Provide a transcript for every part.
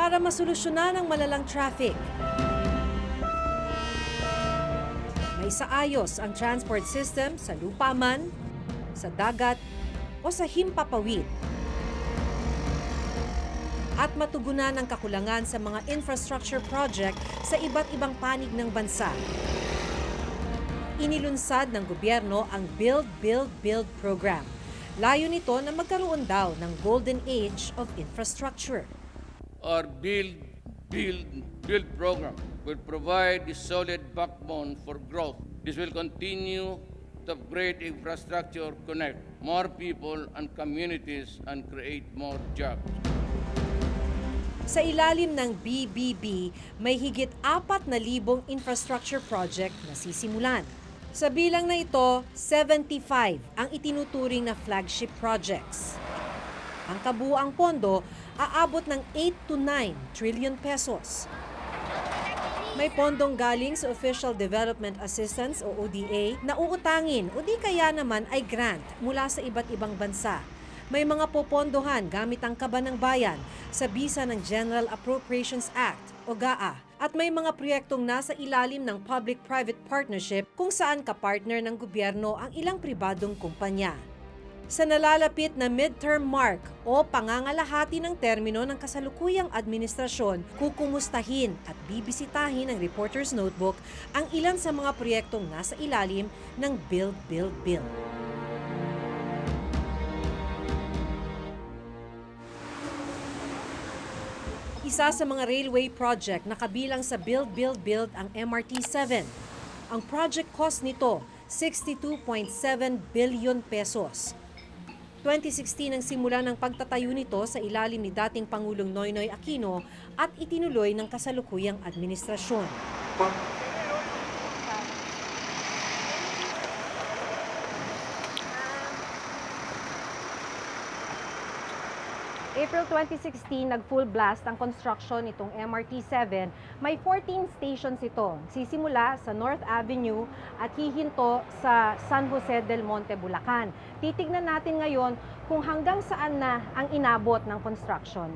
para masolusyonan ang malalang traffic. May saayos ang transport system sa lupa man, sa dagat o sa himpapawid. At matugunan ang kakulangan sa mga infrastructure project sa iba't ibang panig ng bansa. Inilunsad ng gobyerno ang Build, Build, Build program. Layo nito na magkaroon daw ng golden age of infrastructure. Our Build, Build, Build program will provide a solid backbone for growth. This will continue to upgrade infrastructure, connect more people and communities, and create more jobs. Sa ilalim ng BBB, may higit 4,000 infrastructure project na sisimulan. Sa bilang na ito, 75 ang itinuturing na flagship projects. Ang kabuuang pondo aabot ng 8 to 9 trillion pesos. May pondong galing sa Official Development Assistance o ODA na uutangin o di kaya naman ay grant mula sa iba't ibang bansa. May mga popondohan gamit ang Kaba ng Bayan sa bisa ng General Appropriations Act o GAA. At may mga proyektong nasa ilalim ng public-private partnership kung saan kapartner ng gobyerno ang ilang pribadong kumpanya. Sa nalalapit na midterm mark o pangangalahati ng termino ng kasalukuyang administrasyon, kukumustahin at bibisitahin ng Reporter's Notebook ang ilan sa mga proyektong nasa ilalim ng Build, Build, Build. Isa sa mga railway project na kabilang sa Build, Build, Build ang MRT-7. Ang project cost nito, 62.7 billion pesos. 2016 ang simula ng pagtatayo nito sa ilalim ni dating Pangulong Noynoy Aquino at itinuloy ng kasalukuyang administrasyon. April 2016, nag-full blast ang construction nitong MRT-7. May 14 stations ito. Sisimula sa North Avenue at hihinto sa San Jose del Monte, Bulacan. Titignan natin ngayon kung hanggang saan na ang inabot ng construction.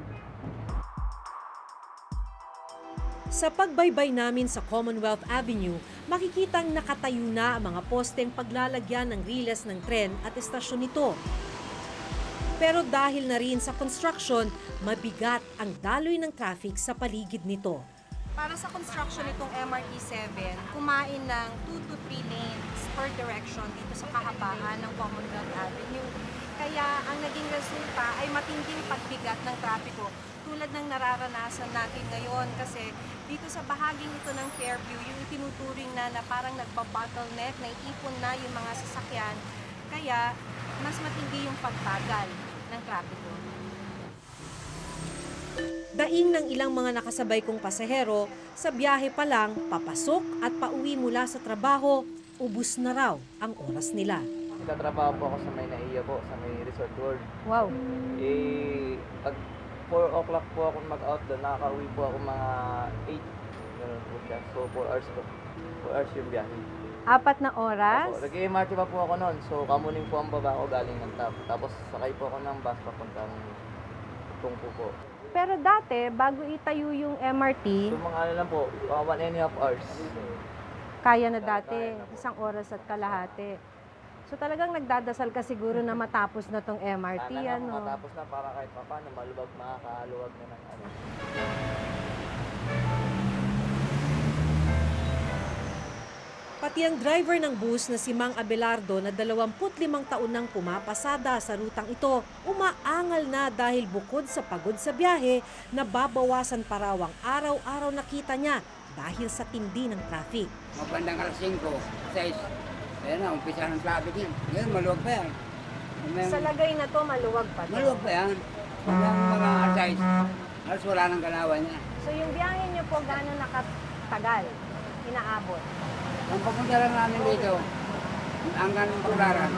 Sa pagbaybay namin sa Commonwealth Avenue, makikitang nakatayo na ang mga posteng paglalagyan ng riles ng tren at estasyon nito. Pero dahil na rin sa construction, mabigat ang daloy ng traffic sa paligid nito. Para sa construction nitong MRT-7, kumain ng 2 to 3 lanes per direction dito sa kahabaan ng Commonwealth Avenue. Kaya ang naging resulta ay matinding pagbigat ng trapiko tulad ng nararanasan natin ngayon kasi dito sa bahaging ito ng Fairview, yung itinuturing na parang nagbabottleneck, naiipon na yung mga sasakyan, kaya mas matindi yung pagtagal ng trapiko. Daing ng ilang mga nakasabay kong pasahero, sa biyahe pa lang, papasok at pauwi mula sa trabaho, ubus na raw ang oras nila. Nagtatrabaho po ako sa may Naiya po, sa may Resort World. Wow! Pag 4 o'clock po ako mag-out doon, nakaka-uwi po ako mga 8. Ganun po siya. So 4 hours po. 4 hours yung biyahe. 4 na oras? Nag-MRT pa po ako noon. So kamuning po ang baba ko galing ng TAP. Tapos sakay po ako ng bus papuntang Tungpo po. Pero dati, bago itayo yung MRT, So mga ano lang po, mga 1.5 hours. kaya na dati, 1 oras at kalahati. So talagang nagdadasal ka siguro na matapos na tong MRT, Sana nga ano? matapos na para kahit pa paano, maluwag, makakaluwag na ng ano. Pati ang driver ng bus na si Mang Abelardo na 25 taon nang pumapasada sa rutang ito, umaangal na dahil bukod sa pagod sa biyahe, nababawasan pa raw ang araw-araw na kita niya dahil sa tindi ng traffic. Mapandang alas 5, 6. Ayan na, umpisa ng traffic yan. Ngayon, maluwag pa yan. Sa lagay na to, maluwag pa to. Maluwag pa yan. Hanggang mga alas 6, alas wala ng galawan niya. So yung biyahe niyo po, gano'n nakatagal? Inaabot? Ang papunta lang namin dito, hanggang Baclaran,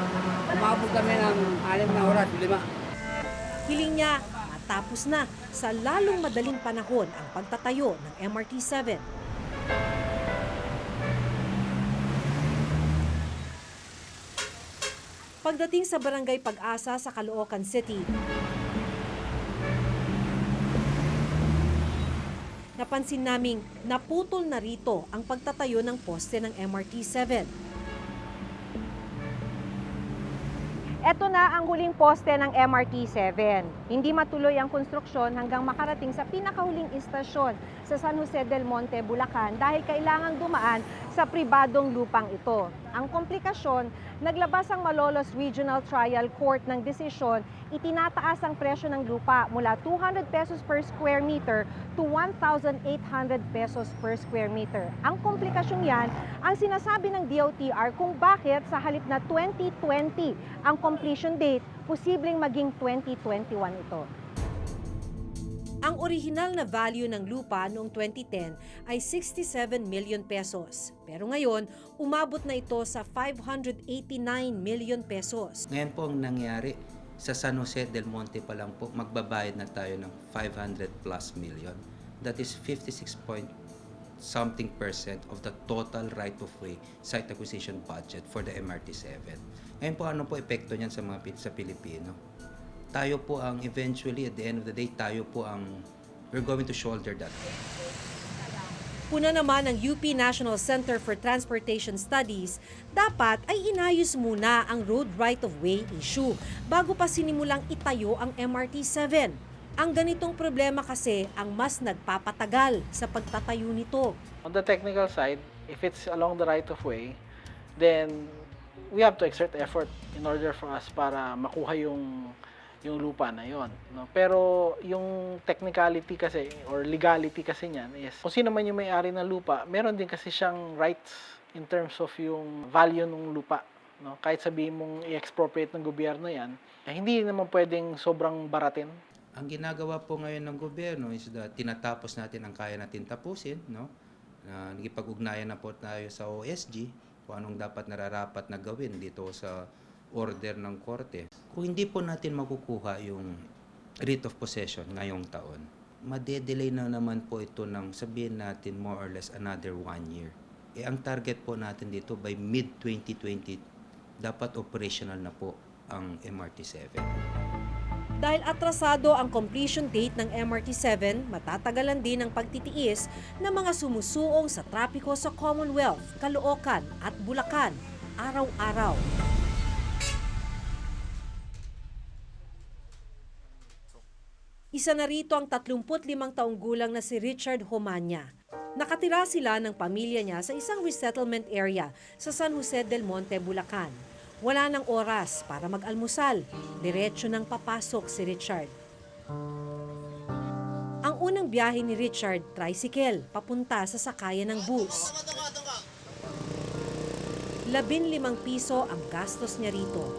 umabot kami ng 6 na oras, 5. Hiling niya matapos na sa lalong madaling panahon ang pagtatayo ng MRT-7. Pagdating sa Barangay Pag-asa sa Caloocan City, napansin naming naputol na rito ang pagtatayo ng poste ng MRT-7. Ito na ang huling poste ng MRT-7. Hindi matuloy ang konstruksyon hanggang makarating sa pinakahuling istasyon sa San Jose del Monte, Bulacan dahil kailangang dumaan sa pribadong lupang ito. Ang komplikasyon, naglabas ang Malolos Regional Trial Court ng desisyon, itinataas ang presyo ng lupa mula 200 pesos per square meter to 1,800 pesos per square meter. Ang komplikasyon yan, ang sinasabi ng DOTR kung bakit sa halip na 2020 ang completion date, posibleng maging 2021 ito. Ang orihinal na value ng lupa noong 2010 ay 67 million pesos. Pero ngayon, umabot na ito sa 589 million pesos. Ngayon po ang nangyari, sa San Jose del Monte pa lang po, magbabayad na tayo ng 500 plus million. That is 56% of the total right-of-way site acquisition budget for the MRT-7. Ngayon po, ano po epekto niyan sa sa Pilipino? Tayo po ang eventually, at the end of the day, we're going to shoulder that. Puna naman ng UP National Center for Transportation Studies, dapat ay inayos muna ang road right-of-way issue bago pa sinimulang itayo ang MRT-7. Ang ganitong problema kasi ang mas nagpapatagal sa pagtatayo nito. On the technical side, if it's along the right-of-way, then we have to exert effort in order for us para makuha yung lupa na yon, no? Pero yung technicality kasi or legality kasi niyan is kung sino man yung may-ari ng lupa, meron din kasi siyang rights in terms of yung value ng lupa, no? Kahit sabihin mong i-expropriate ng gobyerno yan, hindi naman pwedeng sobrang baratin. Ang ginagawa po ngayon ng gobyerno is that tinatapos natin ang kaya natin tapusin, no? Nagipag-ugnayan na po tayo sa OSG kung anong dapat nararapat na gawin dito sa order ng korte. Kung hindi po natin makukuha yung writ of possession ngayong taon, madedelay na naman po ito ng sabihin natin more or less another 1 year. Ang target po natin dito by mid-2020, dapat operational na po ang MRT-7. Dahil atrasado ang completion date ng MRT-7, matatagalan din ang pagtitiis ng mga sumusuong sa trapiko sa Commonwealth, Caloocan at Bulacan araw-araw. Isa na rito ang 35 taong gulang na si Richard Homanya. Nakatira sila ng pamilya niya sa isang resettlement area sa San Jose del Monte, Bulacan. Wala nang oras para mag-almusal. Diretso nang papasok si Richard. Ang unang biyahe ni Richard, tricycle, papunta sa sakayan ng bus. 15 piso ang gastos niya rito.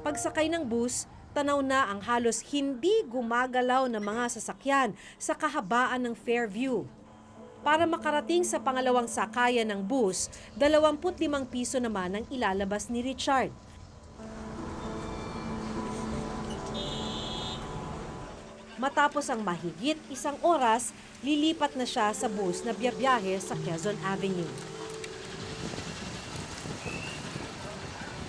Pagsakay ng bus, tanaw na ang halos hindi gumagalaw na mga sasakyan sa kahabaan ng Fairview. Para makarating sa pangalawang sakayan ng bus, 25 piso naman ang ilalabas ni Richard. Matapos ang mahigit 1 oras, lilipat na siya sa bus na biyabiyahe sa Quezon Avenue.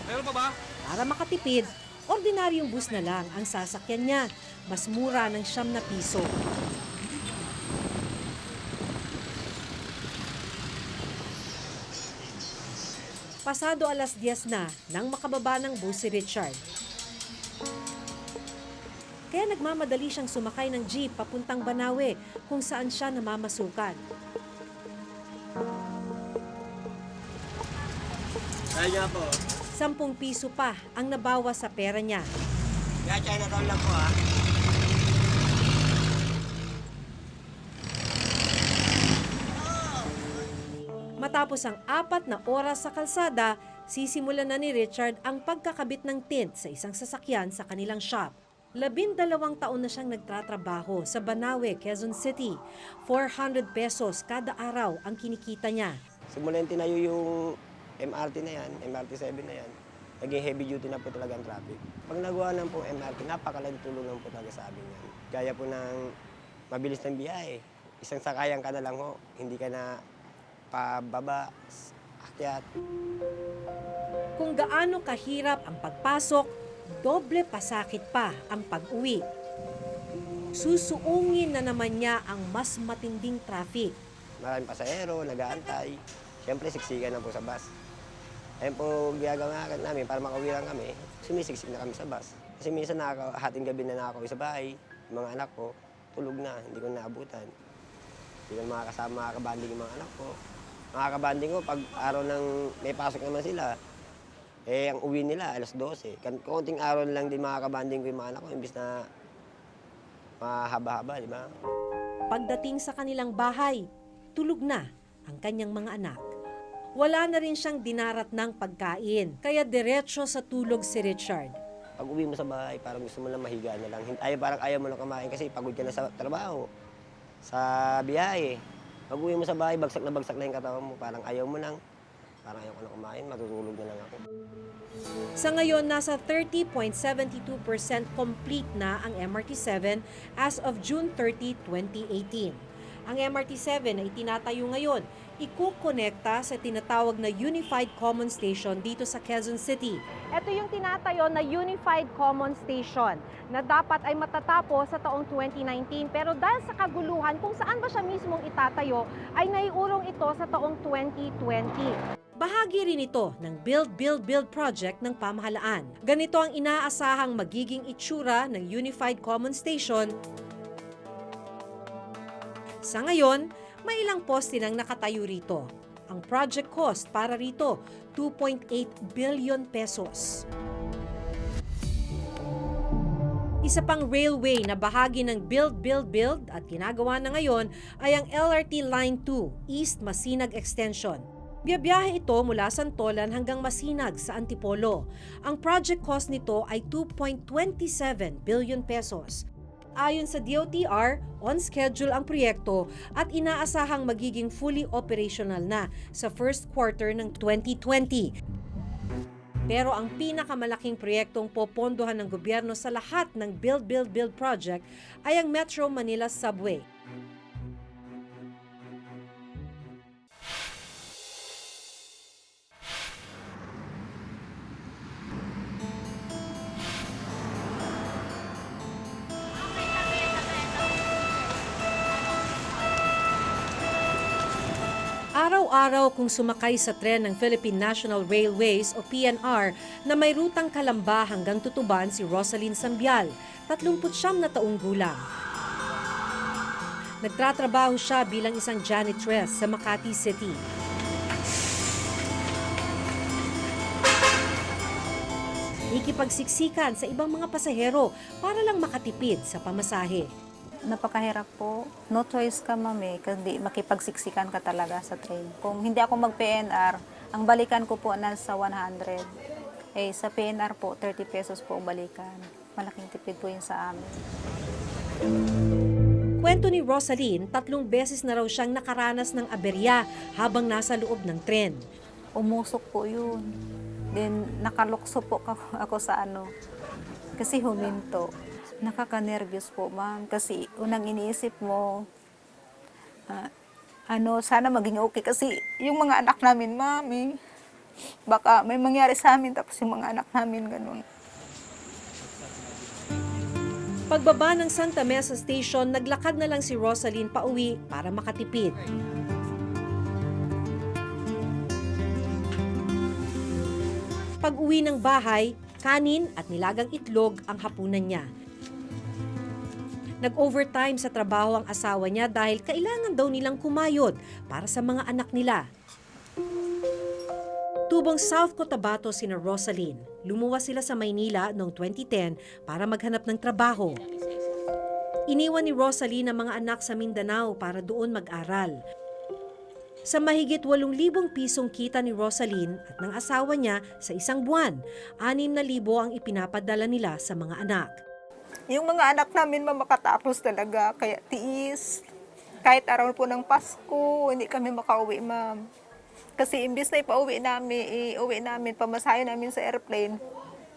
Meron pa ba? Para makatipid, ordinaryong bus na lang ang sasakyan niya. Mas mura ng 9 piso. Pasado 10:00 na nang makababa ng bus si Richard. Kaya nagmamadali siyang sumakay ng jeep papuntang Banawe kung saan siya namamasukan. Kaya po. 10 piso pa ang nabawa sa pera niya. Kaya Chinatown lang po ha. Matapos ang 4 na oras sa kalsada, sisimulan na ni Richard ang pagkakabit ng tint sa isang sasakyan sa kanilang shop. 12 taon na siyang nagtatrabaho sa Banawe, Quezon City. 400 pesos kada araw ang kinikita niya. Simulan tinayo yung MRT na yan, MRT-7 na yan. Naging heavy duty na po talaga ang traffic. Pag nagawa ng pong MRT, napakalaking tulong po talaga sa amin yan. Gaya po ng mabilis ng biyahe. isang sakayan ka na lang ho. Hindi ka na pababa, akyat. Kung gaano kahirap ang pagpasok, doble pasakit pa ang pag-uwi. Susuungin na naman niya ang mas matinding traffic. Maraming pasahero, nag-aantay. Siyempre, siksikan na po sa bus. Ayun po ginagawa namin para makauwi lang kami, sumisiksik na kami sa bus. Kasi minsan hating gabi na nakakauwi sa bahay, yung mga anak ko, tulog na, hindi ko naabutan. Hindi ko makakasama, makakabanding yung mga anak ko. Makakabanding ko, pag araw ng may pasok naman sila, ang uwi nila, alas 12. Konting araw lang din makakabanding ko yung mga anak ko, imbis na mahaba-haba, di ba? Pagdating sa kanilang bahay, tulog na ang kanyang mga anak. Wala na rin siyang dinarat ng pagkain, kaya diretso sa tulog si Richard. Pag uwi mo sa bahay, parang gusto mo lang mahiga na lang. Parang ayaw mo na kumain kasi pagod ka na sa trabaho, sa biyahe. Pag uwi mo sa bahay, bagsak na yung katawan mo. Parang ayaw mo lang. Parang ayaw ko na kumain, matutulog na lang ako. Sa ngayon, nasa 30.72% complete na ang MRT-7 as of June 30, 2018. Ang MRT-7 ay tinatayo ngayon, ikukonekta sa tinatawag na Unified Common Station dito sa Quezon City. Ito yung tinatayo na Unified Common Station na dapat ay matatapos sa taong 2019. Pero dahil sa kaguluhan kung saan ba siya mismong itatayo, ay naiurong ito sa taong 2020. Bahagi rin ito ng Build project ng pamahalaan. Ganito ang inaasahang magiging itsura ng Unified Common Station. Sa ngayon, may ilang poste nang nakatayo rito. Ang project cost para rito, 2.8 billion pesos. Isa pang railway na bahagi ng Build at ginagawa na ngayon ay ang LRT Line 2, East Masinag Extension. Biyabiyahe ito mula Santolan hanggang Masinag sa Antipolo. Ang project cost nito ay 2.27 billion pesos. Ayon sa DOTR, on schedule ang proyekto at inaasahang magiging fully operational na sa first quarter ng 2020. Pero ang pinakamalaking proyektong popondohan ng gobyerno sa lahat ng Build project ay ang Metro Manila Subway. Araw-araw kung sumakay sa tren ng Philippine National Railways o PNR na may rutang Kalamba hanggang Tutuban si Rosaline Sambial, 39 na taong gulang. Nagtatrabaho siya bilang isang janitress sa Makati City. Ikipagsiksikan sa ibang mga pasahero para lang makatipid sa pamasahe. Napakahirap po. No choice ka, mami, kasi makipagsiksikan ka talaga sa train. Kung hindi ako mag-PNR, ang balikan ko po nasa 100. Sa PNR po, 30 pesos po ang balikan. Malaking tipid po yun sa amin. Kwento ni Rosaline, 3 beses na raw siyang nakaranas ng aberya habang nasa loob ng tren. Umusok po yun. Then, nakalukso po ako sa kasi huminto. Nakaka-nervous po, ma'am. Kasi unang iniisip mo, sana maging okay. Kasi yung mga anak namin, mami, baka may mangyari sa amin tapos yung mga anak namin ganun. Pagbaba ng Santa Mesa Station, naglakad na lang si Rosaline pauwi para makatipid. Pag-uwi ng bahay, kanin at nilagang itlog ang hapunan niya. Nag-overtime sa trabaho ang asawa niya dahil kailangan daw nilang kumayod para sa mga anak nila. Tubong South Cotabato sina Rosaline. Lumuwas sila sa Maynila noong 2010 para maghanap ng trabaho. Iniwan ni Rosaline ang mga anak sa Mindanao para doon mag-aral. Sa mahigit 8,000 pisong kita ni Rosaline at ng asawa niya sa isang buwan, 6,000 ang ipinapadala nila sa mga anak. Yung mga anak namin makatapos talaga, kaya tiis. Kahit araw po ng Pasko, hindi kami makauwi, ma'am. Kasi imbis na iuwi namin, pamasahe namin sa airplane,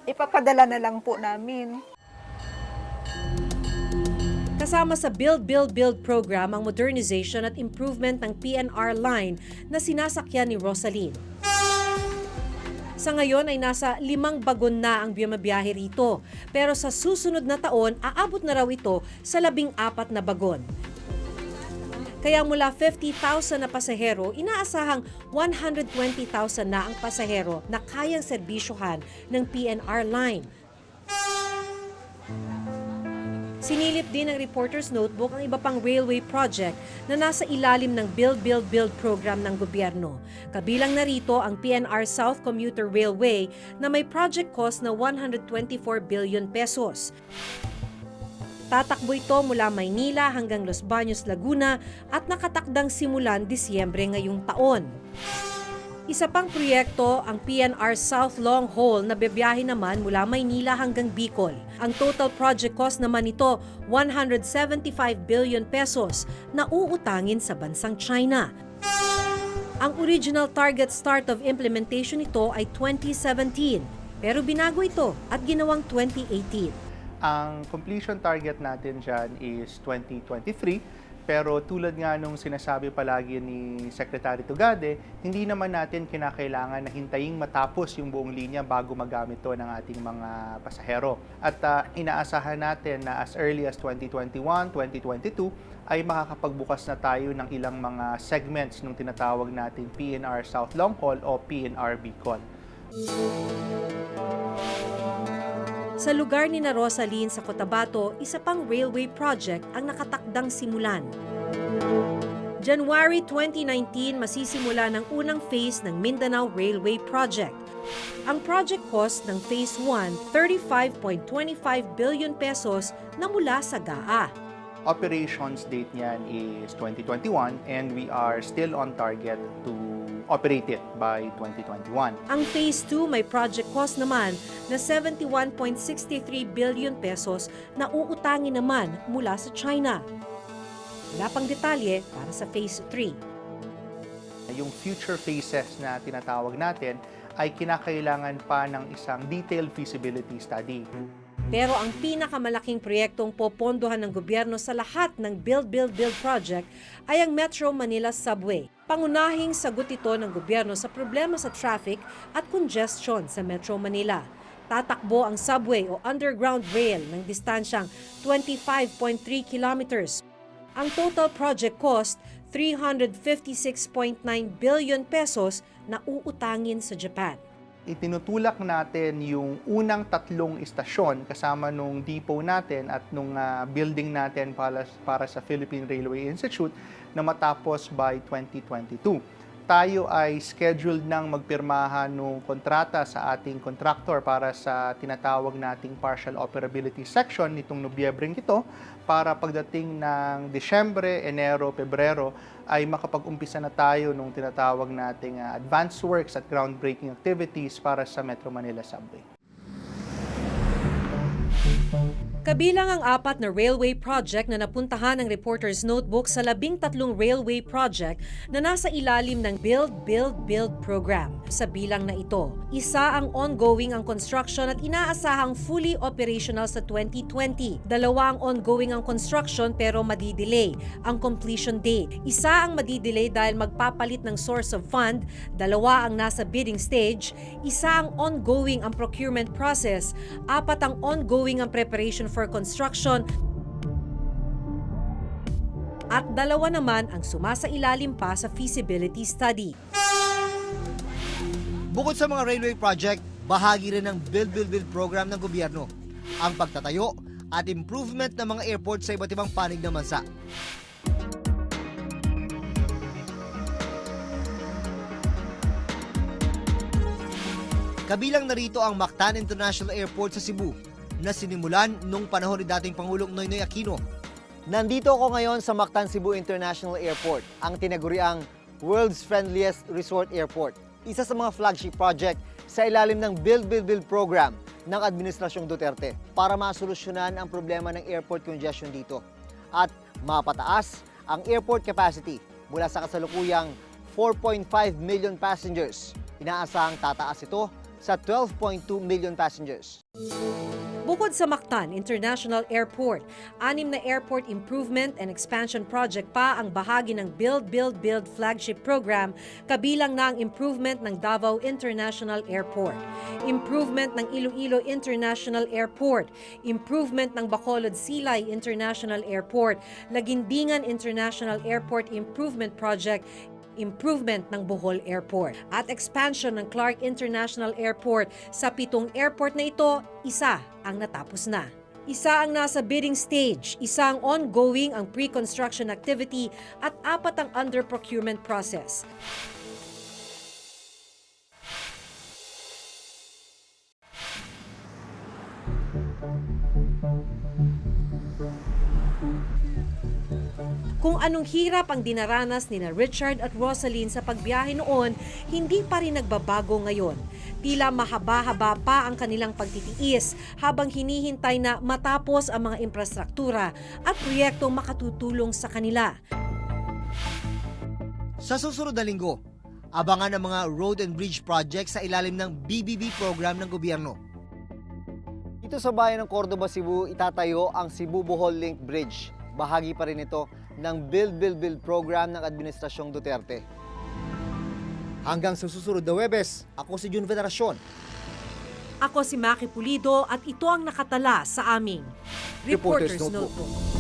ipapadala na lang po namin. Kasama sa Build, Build, Build program ang modernization at improvement ng PNR line na sinasakyan ni Rosaline. Sa ngayon ay nasa 5 bagon na ang bumabiyahe rito, pero sa susunod na taon aabot na raw ito sa 14 na bagon. Kaya mula 50,000 na pasahero, inaasahang 120,000 na ang pasahero na kayang serbisyohan ng PNR line. Sinilip din ng Reporter's Notebook ang iba pang railway project na nasa ilalim ng Build, Build, Build program ng gobyerno. Kabilang narito ang PNR South Commuter Railway na may project cost na 124 billion pesos. Tatakbo ito mula Maynila hanggang Los Baños, Laguna at nakatakdang simulan Disyembre ngayong taon. Isa pang proyekto ang PNR South Long Haul na bebiyahe naman mula Maynila hanggang Bicol. Ang total project cost naman nito 175 billion pesos na uutangin sa bansang China. Ang original target start of implementation nito ay 2017 pero binago ito at ginawang 2018. Ang completion target natin dyan is 2023, pero tulad nga nung sinasabi palagi ni Secretary Tugade, hindi naman natin kinakailangan na hintayin matapos yung buong linya bago magamit to ng ating mga pasahero. At inaasahan natin na as early as 2021, 2022, ay makakapagbukas na tayo ng ilang mga segments nung tinatawag natin PNR South Long Haul o PNR Bicol. Sa lugar ni na Rosaline sa Cotabato, isa pang railway project ang nakatakdang simulan. January 2019, masisimula ng unang phase ng Mindanao Railway Project. Ang project cost ng Phase 1, 35.25 billion pesos na mula sa GAA. Operations date niyan is 2021 and we are still on target to operate it by 2021. Ang Phase 2 may project cost naman na 71.63 billion pesos na uutangin naman mula sa China. Wala pang detalye para sa Phase 3. Yung future phases na tinatawag natin ay kinakailangan pa ng isang detailed feasibility study. Pero ang pinakamalaking proyektong popondohan ng gobyerno sa lahat ng Build, Build, Build project ay ang Metro Manila Subway. Pangunahing sagot ito ng gobyerno sa problema sa traffic at congestion sa Metro Manila. Tatakbo ang subway o underground rail ng distansyang 25.3 kilometers. Ang total project cost, 356.9 billion pesos na uutangin sa Japan. Itinutulak natin yung unang 3 istasyon kasama nung depot natin at nung building natin para sa Philippine Railway Institute na matapos by 2022. Tayo ay scheduled nang magpirmahan ng kontrata sa ating contractor para sa tinatawag nating partial operability section nitong Nobyembreng ito para pagdating ng Disyembre, Enero, Pebrero ay makapag-umpisa na tayo nung tinatawag nating advanced works at groundbreaking activities para sa Metro Manila Subway. Kabilang ang 4 na railway project na napuntahan ng Reporter's Notebook sa 13 railway project na nasa ilalim ng Build, Build, Build program. Sa bilang na ito, isa ang ongoing ang construction at inaasahang fully operational sa 2020. 2 ang ongoing ang construction pero madidelay ang completion date. Isa ang madidelay dahil magpapalit ng source of fund, 2 ang nasa bidding stage, isa ang ongoing ang procurement process, 4 ang ongoing ang preparation for construction, at 2 naman ang sumasailalim pa sa feasibility study. Bukod sa mga railway project, bahagi rin ng Build, Build, Build program ng gobyerno ang pagtatayo at improvement ng mga airport sa iba't ibang panig ng bansa. Kabilang narito ang Mactan International Airport sa Cebu na sinimulan nung panahon ni dating Pangulong Noynoy Aquino. Nandito ako ngayon sa Mactan Cebu International Airport, ang tinaguriang World's Friendliest Resort Airport. Isa sa mga flagship project sa ilalim ng Build, Build, Build program ng Administrasyong Duterte para masolusyonan ang problema ng airport congestion dito at mapataas ang airport capacity mula sa kasalukuyang 4.5 million passengers. Inaasahang tataas ito sa 12.2 million passengers. Bukod sa Mactan International Airport, 6 na airport improvement and expansion project pa ang bahagi ng Build, Build, Build flagship program, kabilang na ang improvement ng Davao International Airport, improvement ng Iloilo International Airport, improvement ng Bacolod Silay International Airport, Lagindingan International Airport Improvement Project, improvement ng Bohol Airport, at expansion ng Clark International Airport. Sa 7 airport na ito, isa ang natapos na. Isa ang nasa bidding stage, isa ang ongoing ang pre-construction activity, at 4 ang under procurement process. Kung anong hirap ang dinaranas ni Richard at Rosaline sa pagbiyahe noon, hindi pa rin nagbabago ngayon. Tila mahaba-haba pa ang kanilang pagtitiis habang hinihintay na matapos ang mga infrastruktura at proyektong makatutulong sa kanila. Sa susunod na linggo, abangan ang mga road and bridge projects sa ilalim ng BBB program ng gobyerno. Dito sa bayan ng Cordoba, Cebu, itatayo ang Cebu-Bohol Link Bridge. Bahagi pa rin ito ng Build, Build, Build program ng Administrasyong Duterte. Hanggang sa susunod na Huwebes, ako si Jun Veneracion. Ako si Maki Pulido at ito ang nakatala sa aming Reporter's Notebook.